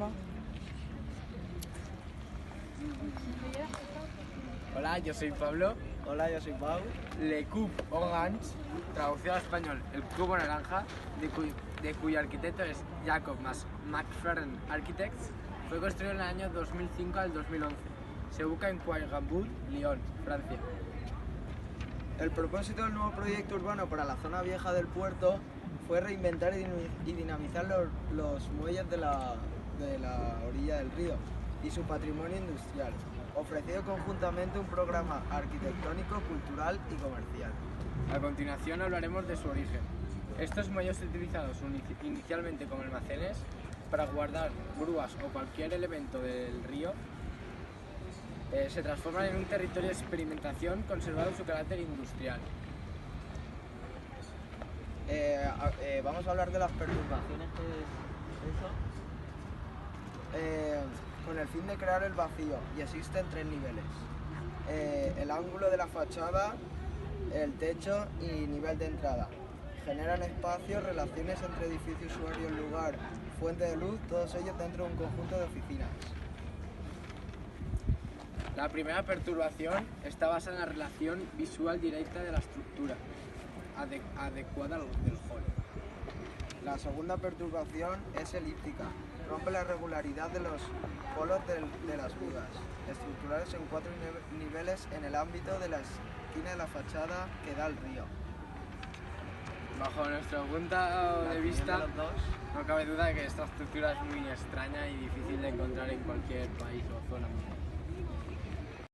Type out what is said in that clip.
misma. Hola, yo soy Pablo. Hola, yo soy Pau. Le Cube Orange, traducido al español, el cubo naranja, de cuyo arquitecto es Jacob McFerrin Architects, fue construido en el año 2005 al 2011. Se ubica en Coimbra, Lyon, Francia. El propósito del nuevo proyecto urbano para la zona vieja del puerto fue reinventar y dinamizar los muelles de la orilla del río y su patrimonio industrial, ofrecido conjuntamente un programa arquitectónico, cultural y comercial. A continuación hablaremos de su origen. Estos muelles utilizados inicialmente como almacenes para guardar grúas o cualquier elemento del río se transforman en un territorio de experimentación conservando su carácter industrial. Vamos a hablar de las perturbaciones que es eso. Con el fin de crear el vacío, y existen 3 niveles. El ángulo de la fachada, el techo y nivel de entrada. Generan espacios, relaciones entre edificio, usuario, lugar, fuente de luz, todos ellos dentro de un conjunto de oficinas. La primera perturbación está basada en la relación visual directa de la estructura, adecuada del hall. La segunda perturbación es elíptica. Rompe la regularidad de los polos de las vigas, estructurales en 4 niveles en el ámbito de la esquina de la fachada que da al río. Bajo nuestro punto de vista, no cabe duda de que esta estructura es muy extraña y difícil de encontrar en cualquier país o zona.